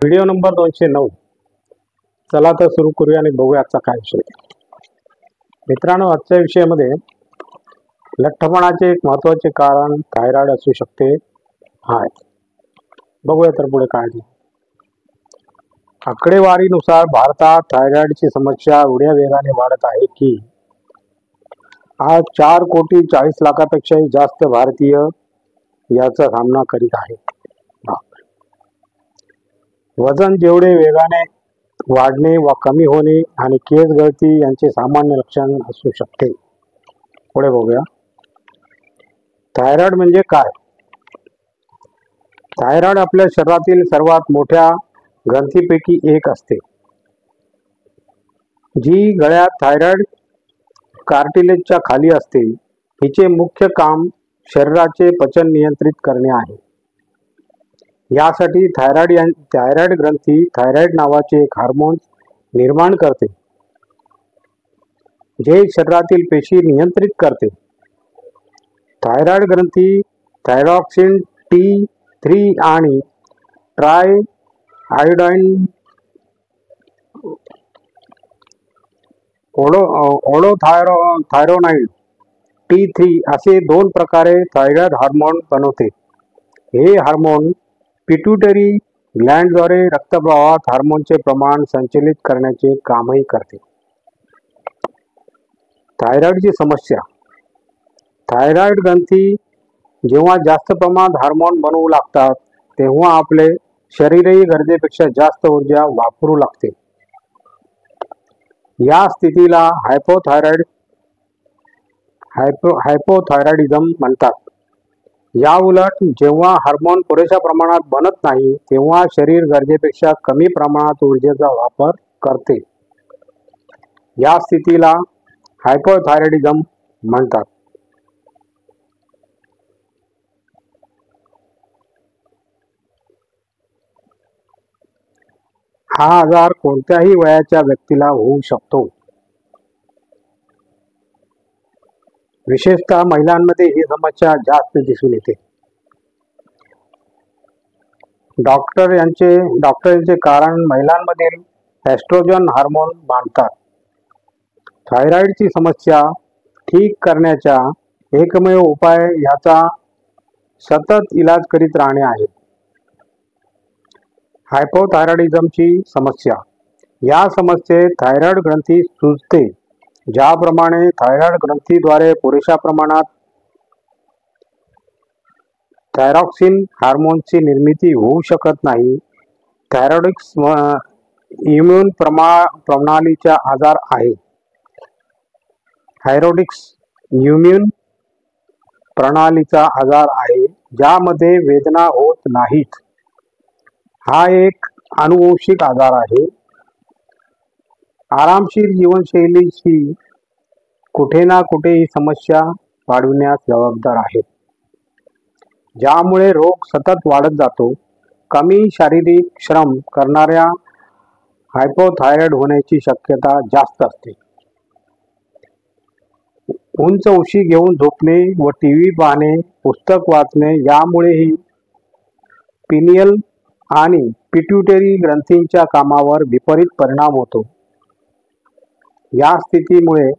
Video number 209. चला तर सुरू करूया आणि बघूया आजचा काय विषय. मित्रांनो, आजच्या विषयामध्ये लठ्ठपणाचे एक महत्त्वाचे कारण थायरॉइड असू शकते. हाय बघूया तर पुढे काय आहे. आकडेवारीनुसार भारतात थायरॉइडची समस्या एवढ्या वेगाने वाढत आहे की आज 4,40,00,000पेक्षाही जास्त भारतीय याचा सामना करीत आहेत. वजन जेवढे वेगाने वाढणे व कमी होणे आणि केस गळती यांचे सामान्य लक्षण असू शकते. पुढे बघूया. थायरॉइड म्हणजे काय? थायरॉइड आपल्या शरीरातील सर्वात मोठ्या ग्रंथीपैकी एक असते, जी गळ्यात थायरॉइड कार्टिलेजच्या खाली असते. हिचे मुख्य काम शरीराचे पचन नियंत्रित करणे आहे. यासाठी थायरॉइड ग्रंथी थायरॉइड नावाचे एक हार्मोन निर्माण करते, जे शरीरातील पेशी नियंत्रित करते. थायरॉइड ग्रंथी थायरॉक्सिन T3 आणि ट्राय आयोडाइन थायरोनाइड T3 असे दोन प्रकारे थायरॉइड हार्मोन बनवते. हे हार्मोन पिट्यूटरी ग्लँडद्वारे रक्तप्रवाहात हार्मोनचे प्रमाण संचलित करण्याचे कामही करते. थायरॉइडची समस्या. थायरॉइड ग्रंथी जेव्हा जास्त प्रमाणात हार्मोन बनवू लागतात, तेव्हा आपले शरीरही गरजेपेक्षा जास्त ऊर्जा वापरू लागते. या स्थितीला हायपोथायरॉइडिझम म्हणतात. या उलट जेव्हा हार्मोन पुरेशा प्रमाणात बनत नाही, तेव्हा शरीर गरजेपेक्षा कमी प्रमाणात ऊर्जेचा वापर करते. या स्थितीला हायपोथायरॉइडिझम म्हणतात. हा आजार कोणत्याही वयाच्या व्यक्तीला होऊ शकतो. विशेषतः महिलांमध्ये ही समस्या जास्त दिसून येते. डॉक्टर यांचे कारण महिलांमधील एस्ट्रोजन हार्मोन वाढतात. थायरॉइडची समस्या ठीक करण्याचा एकमेव उपाय याचा सतत इलाज करीत राहणे आहे. हायपोथायरॉइडिझमची समस्या. या समस्येत थायरॉइड ग्रंथी सुजते. ज्याप्रमाणे थायरॉइड ग्रंथीद्वारे पुरेशा प्रमाणात थायरॉक्सिन हार्मोनची निर्मिती होऊ शकत नाही. थायरॉइड्स इम्यून प्रणालीचा आजार आहे. थायरॉइड्स इम्यून प्रणालीचा आजार आहे, ज्यामध्ये वेदना होत नाहीत. हा एक आनुवंशिक आजार आहे. आरामशीर जीवनशैलीची कुठे ना कुठे ही समस्या वाढविण्यास जबाबदार आहे, ज्यामुळे रोग सतत वाढत जातो. कमी शारीरिक श्रम करणाऱ्या हायपोथायरॉइड होण्याची शक्यता जास्त असते. उंच उशी घेऊन झोपणे व टीव्ही पाहणे, पुस्तक वाचणे यामुळेही पिनियल आणि पिट्यूटरी ग्रंथींच्या कामावर विपरीत परिणाम होतो. या स्थितीमुळे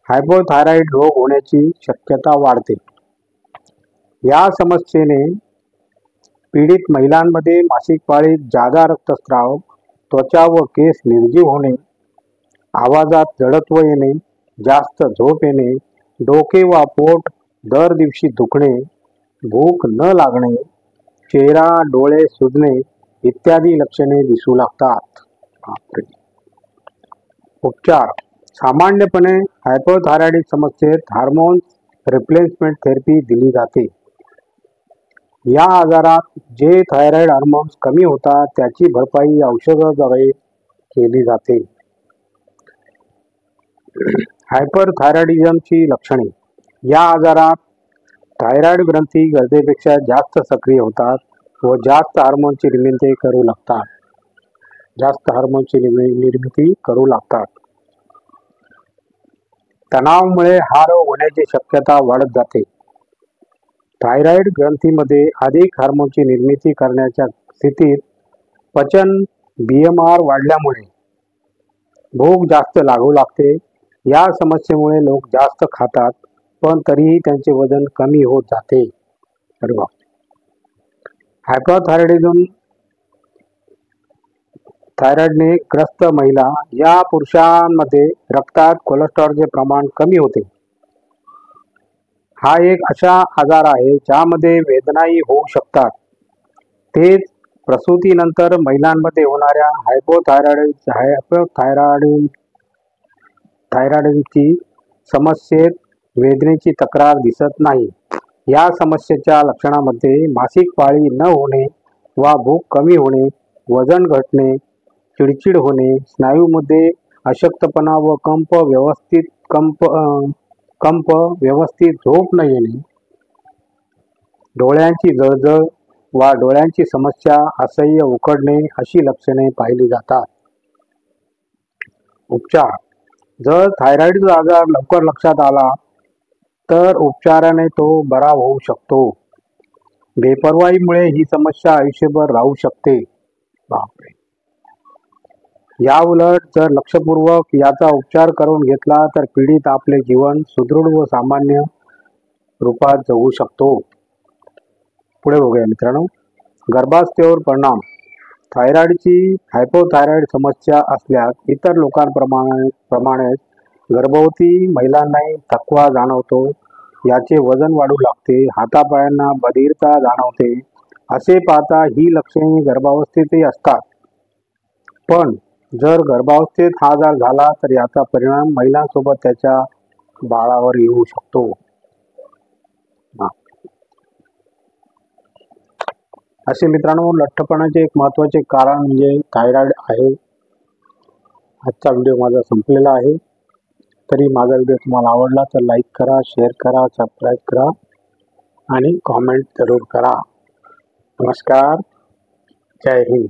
हायपोथायरॉइड रोग होण्याची शक्यता वाढते. या समस्येने पीडित महिलांमध्ये मासिक पाळीत जादा रक्तस्राव, त्वचा व केस निर्जीव होणे, आवाजात जडत्व येणे, जास्त झोप येणे, डोके व पोट दर दिवशी दुखणे, भूक न लागणे, चेहरा डोळे सुजणे इत्यादी लक्षणे दिसू लागतात. उपचार. सामान्यपणे हायपोथायरॉइड समस्येत हार्मोन रिप्लेसमेंट थेरपी दिली जाते. या आजारात जे थायरॉइड हार्मोन्स कमी होतात त्याची भरपाई औषधाद्वारे केली जाते. हायपरथायरॉइडिझमची लक्षणे. या आजारात थायरॉइड ग्रंथी गरजेपेक्षा जास्त सक्रिय होतात व जास्त हार्मोनची निर्मिती करू लागतात. तणावामुळे हा रोग होण्याची शक्यता वाढत जाते. थायरॉइड ग्रंथीमध्ये अधिक हार्मोनची निर्मिती करण्याच्या स्थितीत पचन BMR वाढल्यामुळे भूक जास्त लागू लागते. या समस्येमुळे लोक जास्त खातात पण तरीही त्यांचे वजन कमी होत जाते. हायपोथायरॉइडिझम थायरॉइडने ग्रस्त महिला या पुरुषांमध्ये रक्तात कोलेस्टेरॉलचे प्रमाण कमी होते. हा एक अशा आजार आहे ज्यामध्ये वेदनाही होऊ शकतात. तेच प्रसूतीनंतर महिलांमध्ये होणाऱ्या थायरॉइडची समस्येत वेदनेची तक्रार दिसत नाही. या समस्येच्या लक्षणामध्ये मासिक पाळी न होणे वा भूक कमी होणे, वजन घटणे, चिडचिड होणे, स्नायूमध्ये अशक्तपणा व कंप, व्यवस्थित झोप न येणे, डोळ्यांची जळजळ वा डोळ्यांची समस्या, असह्य उकडणे अशी लक्षणे पाहिली जातात. उपचार: जर थायरॉइडचा आजार लवकर लक्षात आला तर उपचाराने तो बरा होऊ शकतो. बेपर्वाईमुळे ही समस्या आयुष्यभर राहू शकते. या उलट जर लक्षपूर्वक याचा उपचार करून घेतला तर पीडित आपले जीवन सुदृढ व सामान्य रूपात जगू शकतो. पुढे बघूया मित्रांनो, गर्भावस्थेवर परिणाम. थायरॉइडची हायपोथायरॉइड समस्या असल्यास इतर लोकांप्रमाणेच गर्भवती महिलांनाही थकवा जाणवतो, याचे वजन वाढू लागते, हातापायांना बधिरता जाणवते. असे पाहता ही लक्षणे गर्भावस्थेतही असतात. पण जर गर्भावस्थेत हा आजार झाला तर याचा परिणाम महिलांसोबत त्याच्या बाळावर येऊ शकतो. असे मित्रांनो, लठ्ठपणाचे एक महत्त्वाचे कारण म्हणजे थायरॉइड आहे. आजचा व्हिडिओ माझा संपलेला आहे. तरी माझा व्हिडिओ तुम्हाला आवडला तर लाईक करा, शेअर करा, सबस्क्राईब करा आणि कॉमेंट जरूर करा. नमस्कार. जय हिंद.